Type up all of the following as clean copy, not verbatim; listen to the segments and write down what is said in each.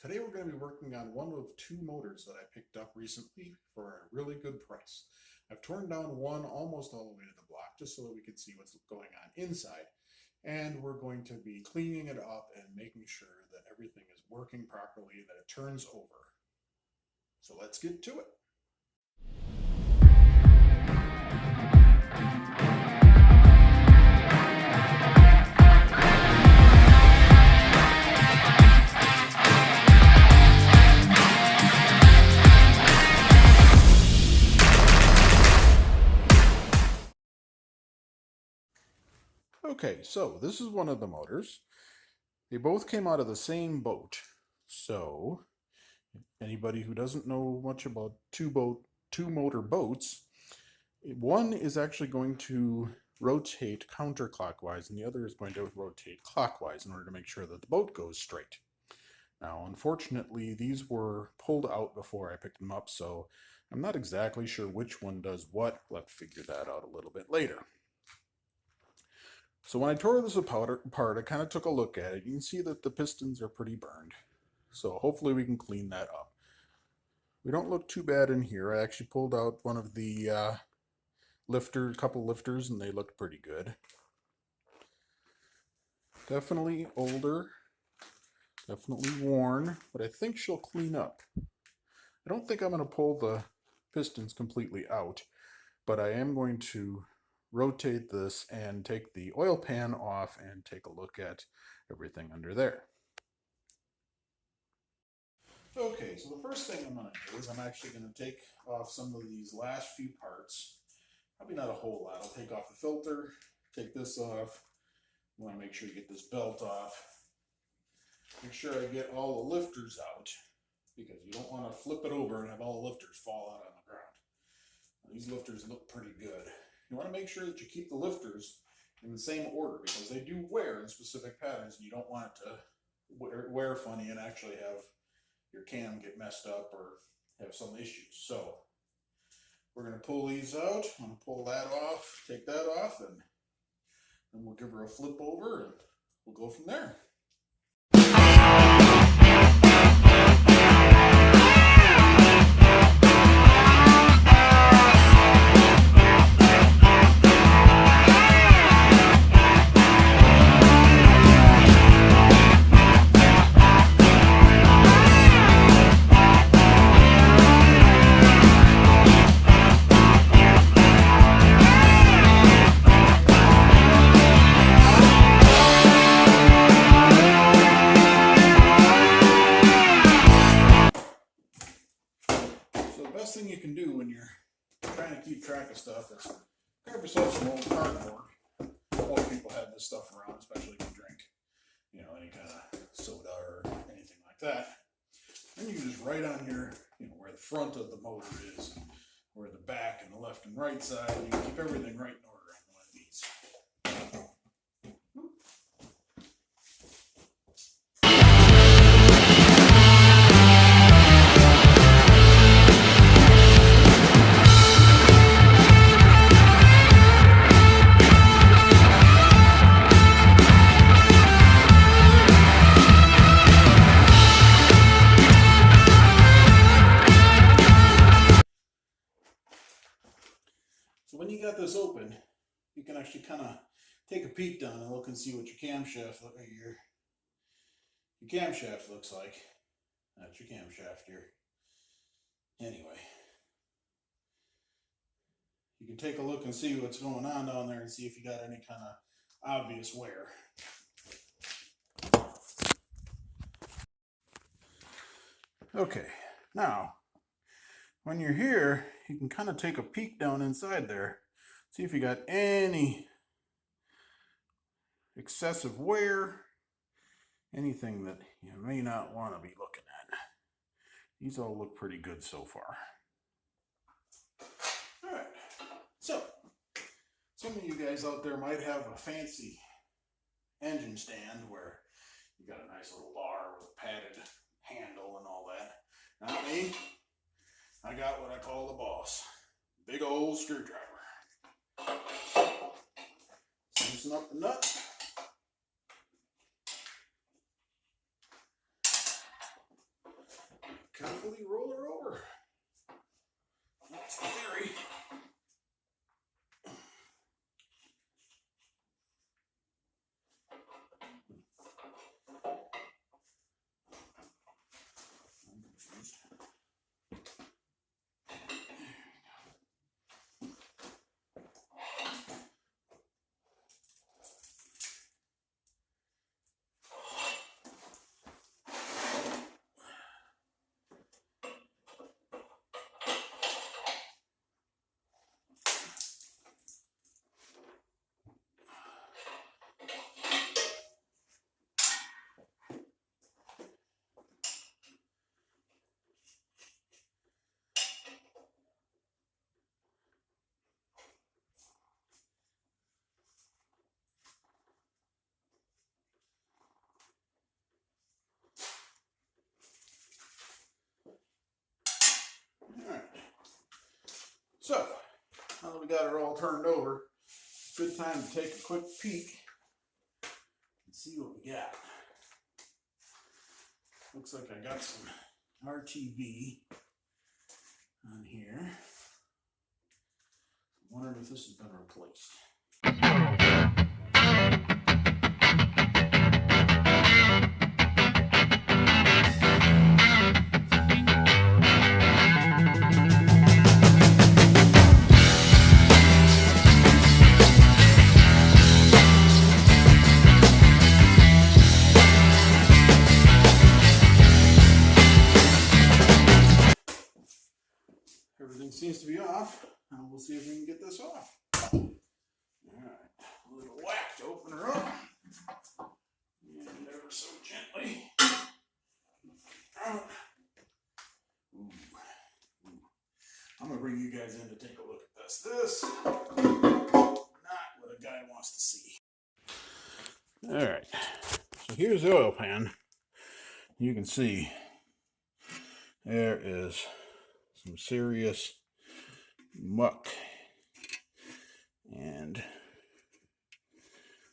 Today we're going to be working on one of two motors that I picked up recently for a really good price. I've torn down one almost all the way to the block just so that we can see what's going on inside. And we're going to be cleaning it up and making sure that everything is working properly, that it turns over. So let's get to it. Okay, so this is one of the motors. They both came out of the same boat. So anybody who doesn't know much about two motor boats, one is actually going to rotate counterclockwise and the other is going to rotate clockwise in order to make sure that the boat goes straight. Now, unfortunately, these were pulled out before I picked them up, so I'm not exactly sure which one does what. We'll have to figure that out a little bit later. So when I tore this apart, I kind of took a look at it. You can see that the pistons are pretty burned. So hopefully we can clean that up. We don't look too bad in here. I actually pulled out one of the couple lifters, and they looked pretty good. Definitely older, definitely worn, but I think she'll clean up. I don't think I'm going to pull the pistons completely out, but I am going to rotate this and take the oil pan off and take a look at everything under there. Okay, so the first thing I'm going to do is I'm actually going to take off some of these last few parts. Probably not a whole lot. I'll take off the filter, take this off. I want to make sure you get this belt off. Make sure I get all the lifters out because you don't want to flip it over and have all the lifters fall out on the ground. These lifters look pretty good. You want to make sure that you keep the lifters in the same order because they do wear in specific patterns and you don't want it to wear funny and actually have your cam get messed up or have some issues. So we're going to pull these out. I'm going to pull that off, take that off, and then we'll give her a flip over and we'll go from there. Best thing you can do when you're trying to keep track of stuff is grab yourself some old cardboard. Most people have this stuff around, especially if you drink, any kind of soda or anything like that. Then you can just write on your, where the front of the motor is, where the back and the left and right side. You can keep everything right in order on one of these. So when you got this open, you can actually kind of take a peek down and look and see what your camshaft looks like. That's your camshaft here. Anyway, you can take a look and see what's going on down there and see if you got any kind of obvious wear. Okay, now when you're here, you can kind of take a peek down inside there, see if you got any excessive wear, anything that you may not want to be looking at. These all look pretty good so far. All right, so some of you guys out there might have a fancy engine stand where you got a nice little bar with a padded handle and all that. Not me. I got what I call the boss. Big old screwdriver. Loosen up the nut. got her all turned over, good time to take a quick peek and see what we got. Looks like I got some RTV on here. I'm wondering if this has been replaced. Everything seems to be off. Now we'll see if we can get this off. Alright, a little whack to open her up. And ever so gently. Out. Ooh. I'm going to bring you guys in to take a look at this. This is not what a guy wants to see. Alright, so here's the oil pan. You can see there is some serious muck and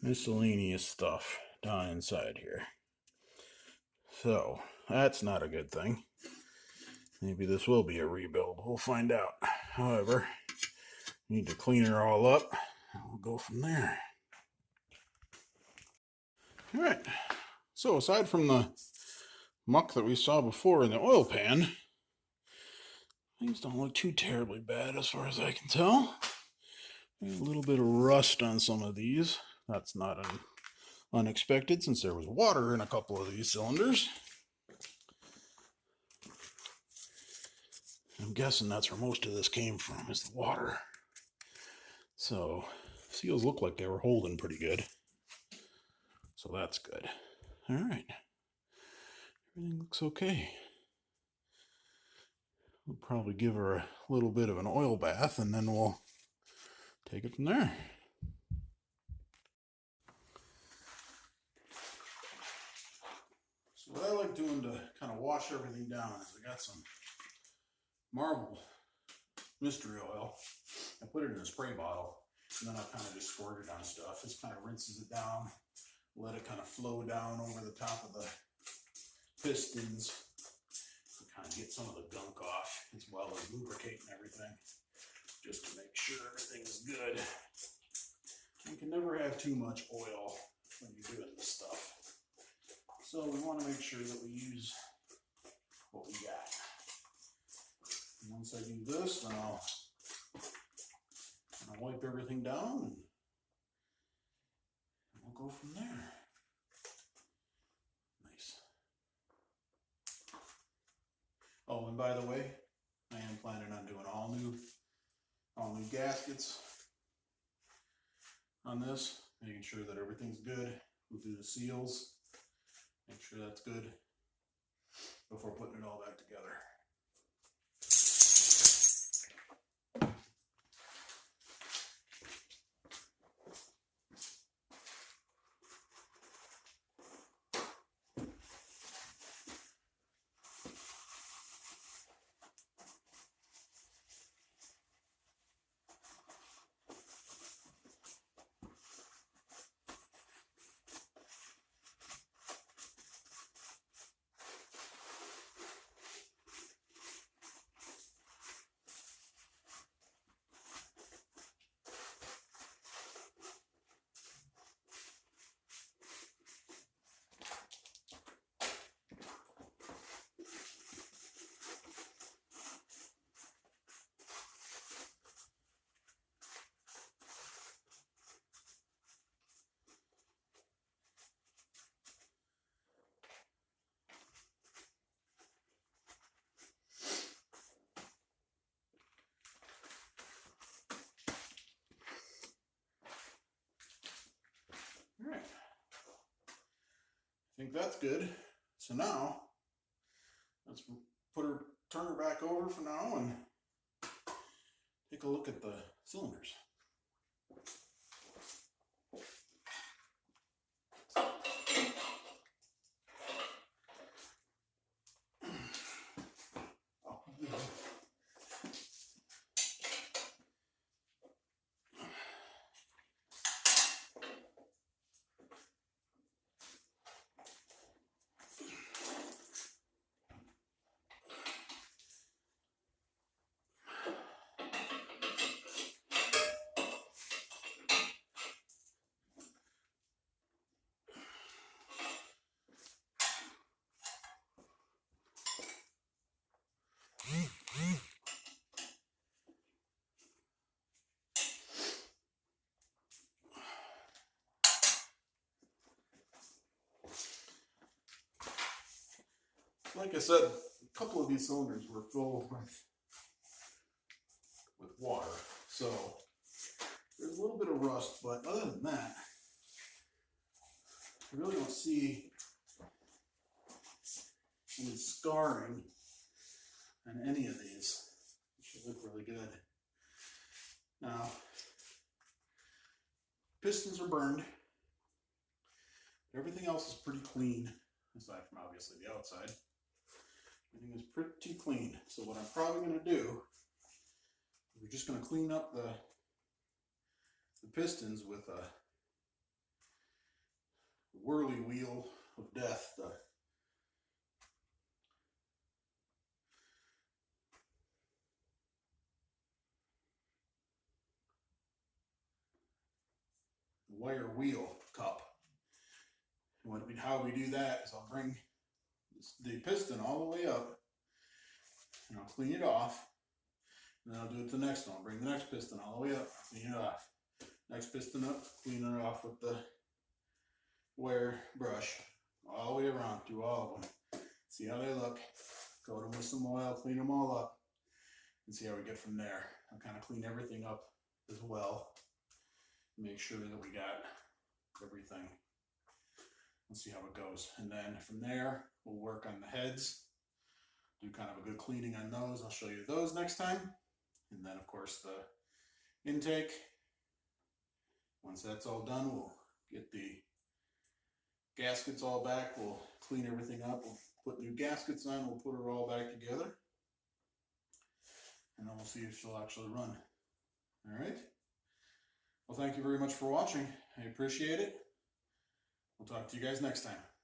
miscellaneous stuff down inside here. So that's not a good thing. Maybe this will be a rebuild. We'll find out. However, need to clean her all up and we'll go from there. Alright, so aside from the muck that we saw before in the oil pan, things don't look too terribly bad as far as I can tell. A little bit of rust on some of these. That's not unexpected since there was water in a couple of these cylinders. I'm guessing that's where most of this came from, is the water. So, seals look like they were holding pretty good. So that's good. Alright. Everything looks okay. We'll probably give her a little bit of an oil bath and then we'll take it from there. So what I like doing to kind of wash everything down is I got some Marvel mystery oil. I put it in a spray bottle and then I kind of just squirt it on stuff. This kind of rinses it down, let it kind of flow down over the top of the pistons and kind of get some of the gunk off as well as lubricating everything just to make sure everything is good. You can never have too much oil when you're doing this stuff. So we want to make sure that we use what we got. And once I do this, then I'll wipe everything down and we'll go from there. Nice. Oh, and by the way, I am planning on doing all new gaskets on this, making sure that everything's good. We'll do the seals, make sure that's good before putting it all back together. All right, I think that's good. So now, let's turn her back over for now and take a look at the cylinders. like I said, a couple of these cylinders were filled with water, so there's a little bit of rust, but other than that, I really don't see any scarring on any of these. It should look really good. Now, pistons are burned. Everything else is pretty clean, aside from obviously the outside. Everything is pretty clean. So what I'm probably going to do, we're just going to clean up the pistons with a whirly wheel of death. The wire wheel cup. And how we do that is I'll bring the piston all the way up, and I'll clean it off, and then I'll do it to the next one. I'll bring the next piston all the way up, clean it off. Next piston up, clean it off with the wire brush, all the way around, do all of them. See how they look, coat them with some oil, clean them all up, and see how we get from there. I'll kind of clean everything up as well, make sure that we got everything. Let's see how it goes. And then from there, we'll work on the heads, do kind of a good cleaning on those. I'll show you those next time. And then of course the intake. Once that's all done, we'll get the gaskets all back. We'll clean everything up. We'll put new gaskets on. We'll put her all back together. And then we'll see if she'll actually run. All right. Well, thank you very much for watching. I appreciate it. We'll talk to you guys next time.